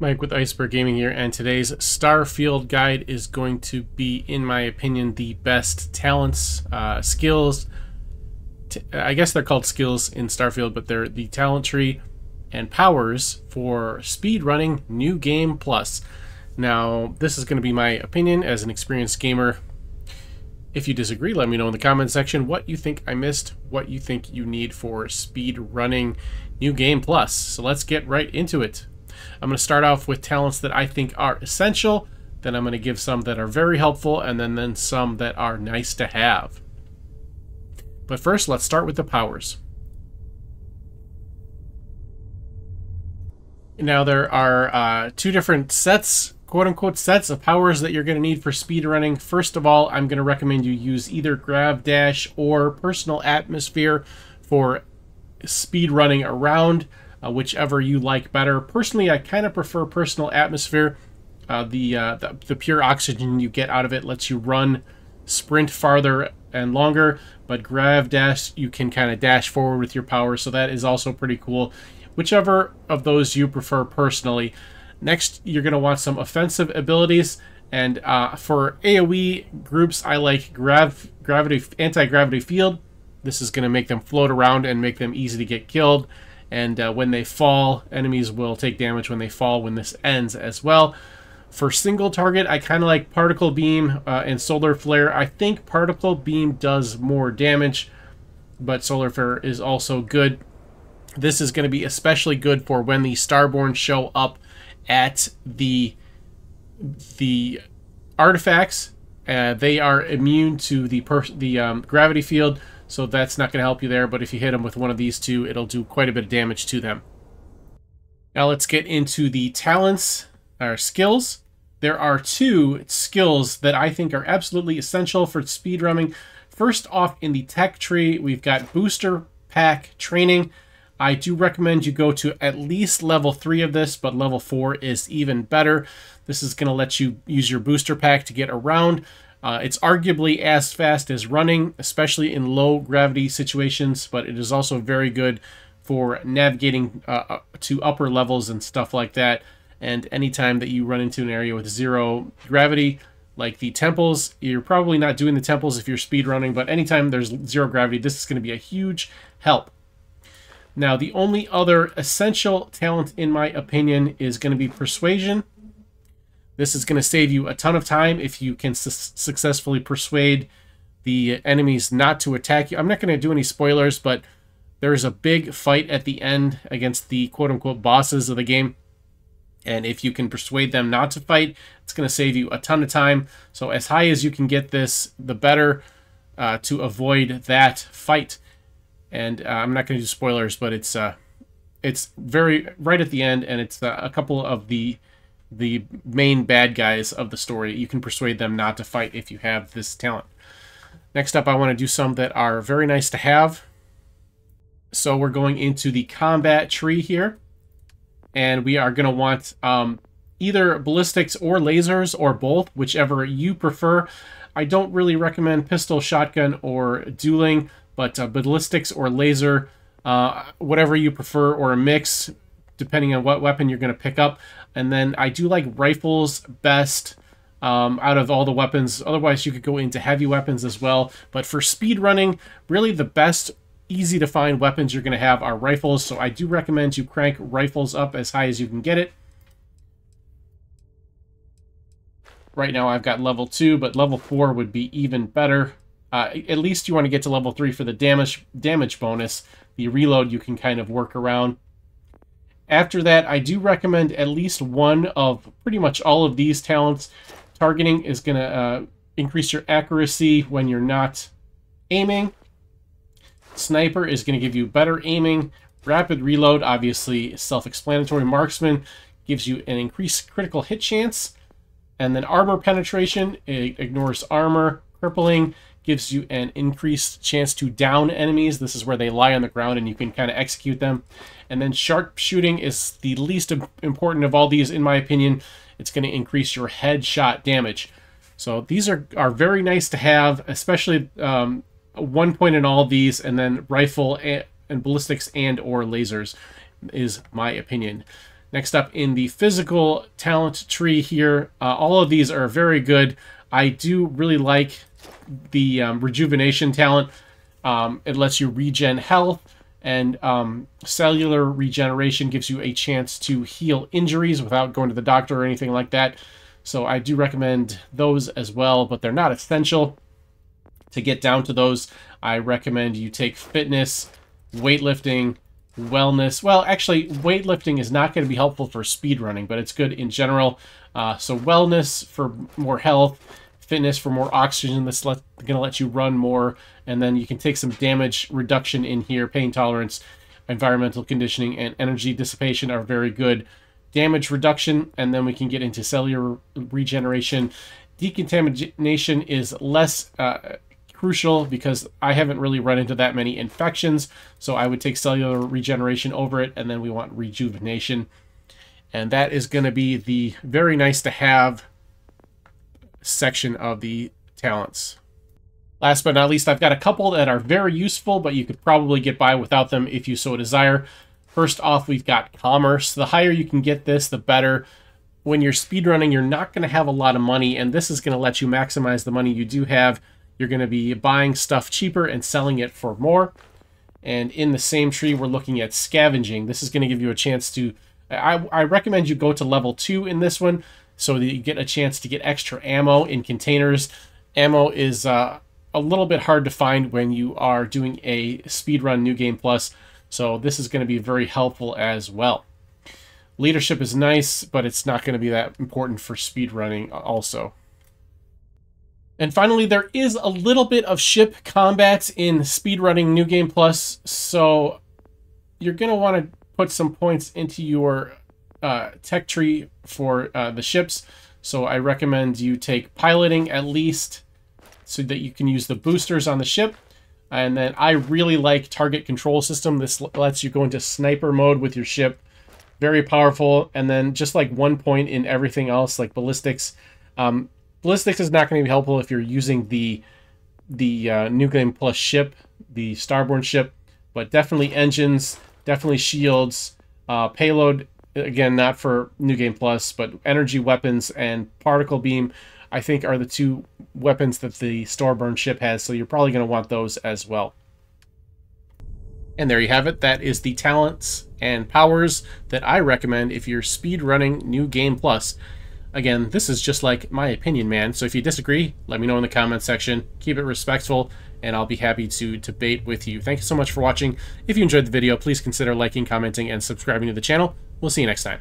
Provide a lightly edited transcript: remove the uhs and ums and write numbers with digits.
Mike with Iceberg Gaming here, and today's Starfield guide is going to be, in my opinion, the best talents, skills. I guess they're called skills in Starfield, but they're the talent tree and powers for speedrunning New Game Plus. Now, this is going to be my opinion as an experienced gamer. If you disagree, let me know in the comment section what you think I missed, what you think you need for speedrunning New Game Plus. So let's get right into it. I'm going to start off with talents that I think are essential, then I'm going to give some that are very helpful, and then some that are nice to have. But first, let's start with the powers. Now, there are two different sets, quote-unquote sets of powers that you're going to need for speedrunning. First of all, I'm going to recommend you use either Grav Dash or Personal Atmosphere for speedrunning around. Whichever you like better. Personally, I kind of prefer Personal Atmosphere. The pure oxygen you get out of it lets you sprint farther and longer, but Grav Dash, you can kind of dash forward with your power, so that is also pretty cool. Whichever of those you prefer personally. Next, you're going to want some offensive abilities, and for AoE groups, I like anti-gravity field. This is going to make them float around and make them easy to get killed. And when they fall, enemies will take damage when they fall when this ends as well. For single target, I kind of like Particle Beam and Solar Flare. I think Particle Beam does more damage, but Solar Flare is also good. This is going to be especially good for when the Starborn show up at the artifacts. They are immune to the gravity field, so that's not going to help you there, but if you hit them with one of these two, it'll do quite a bit of damage to them. Now let's get into the talents, or skills. There are two skills that I think are absolutely essential for speedrunning. First off, in the tech tree, we've got Booster Pack Training. I do recommend you go to at least level 3 of this, but level 4 is even better. This is going to let you use your Booster Pack to get around. It's arguably as fast as running, especially in low gravity situations, but it is also very good for navigating to upper levels and stuff like that. And anytime that you run into an area with zero gravity, like the temples, you're probably not doing the temples if you're speedrunning, but anytime there's zero gravity, this is going to be a huge help. Now, the only other essential talent, in my opinion, is going to be Persuasion. This is going to save you a ton of time if you can successfully persuade the enemies not to attack you. I'm not going to do any spoilers, but there's a big fight at the end against the quote-unquote bosses of the game. And if you can persuade them not to fight, it's going to save you a ton of time. So as high as you can get this, the better to avoid that fight. And I'm not going to do spoilers, but it's very right at the end, and it's a couple of the main bad guys of the story. You can persuade them not to fight if you have this talent. Next up, I want to do some that are very nice to have. So we're going into the combat tree here, and we are going to want either ballistics or lasers or both, whichever you prefer. I don't really recommend pistol, shotgun, or dueling, but ballistics or laser, whatever you prefer, or a mix, depending on what weapon you're going to pick up. And then I do like rifles best out of all the weapons. Otherwise, you could go into heavy weapons as well. But for speedrunning, really the best easy to find weapons you're going to have are rifles. So I do recommend you crank rifles up as high as you can get it. Right now I've got level 2, but level 4 would be even better. At least you want to get to level 3 for the damage bonus. The reload you can kind of work around. After that, I do recommend at least one of pretty much all of these talents. Targeting is going to increase your accuracy when you're not aiming. Sniper is going to give you better aiming. Rapid reload, obviously self-explanatory. Marksman gives you an increased critical hit chance. And then armor penetration, it ignores armor. Crippling gives you an increased chance to down enemies. This is where they lie on the ground and you can kind of execute them. And then sharpshooting is the least important of all these, in my opinion. It's going to increase your headshot damage. So these are very nice to have, especially 1 point in all these, and then rifle and ballistics and or lasers is my opinion. Next up in the physical talent tree here, all of these are very good. I do really like the rejuvenation talent. It lets you regen health, and cellular regeneration gives you a chance to heal injuries without going to the doctor or anything like that. So I do recommend those as well, but they're not essential. To get down to those, I recommend you take fitness, weightlifting, wellness. Well, actually, weightlifting is not going to be helpful for speedrunning, but it's good in general. So wellness for more health, fitness for more oxygen. That's going to let you run more, and then you can take some damage reduction in here. Pain tolerance, environmental conditioning, and energy dissipation are very good. Damage reduction, and then we can get into cellular regeneration. Decontamination is less crucial because I haven't really run into that many infections, so I would take cellular regeneration over it, and then we want rejuvenation. And that is going to be the very nice to have section of the talents. Last but not least, I've got a couple that are very useful, but you could probably get by without them if you so desire. First off, we've got commerce. The higher you can get this, the better. When you're speedrunning, you're not going to have a lot of money, and this is going to let you maximize the money you do have. You're going to be buying stuff cheaper and selling it for more. And in the same tree, we're looking at scavenging. This is going to give you a chance to... I recommend you go to level 2 in this one so that you get a chance to get extra ammo in containers. Ammo is a little bit hard to find when you are doing a speedrun New Game Plus, so this is going to be very helpful as well. Leadership is nice, but it's not going to be that important for speedrunning also. And finally, there is a little bit of ship combat in speedrunning New Game Plus, so you're going to want to put some points into your tech tree for the ships. So I recommend you take piloting at least so that you can use the boosters on the ship. And then I really like target control system. This lets you go into sniper mode with your ship. Very powerful. And then just like 1 point in everything else, like ballistics. Ballistics is not going to be helpful if you're using the New Game Plus ship, the Starborn ship, but definitely engines, definitely shields, payload, again, not for New Game Plus, but energy weapons and particle beam, I think, are the two weapons that the Starborn ship has, so you're probably going to want those as well. And there you have it. That is the talents and powers that I recommend if you're speedrunning New Game Plus. Again, this is just like my opinion, man. So if you disagree, let me know in the comments section. Keep it respectful, and I'll be happy to debate with you. Thank you so much for watching. If you enjoyed the video, please consider liking, commenting, and subscribing to the channel. We'll see you next time.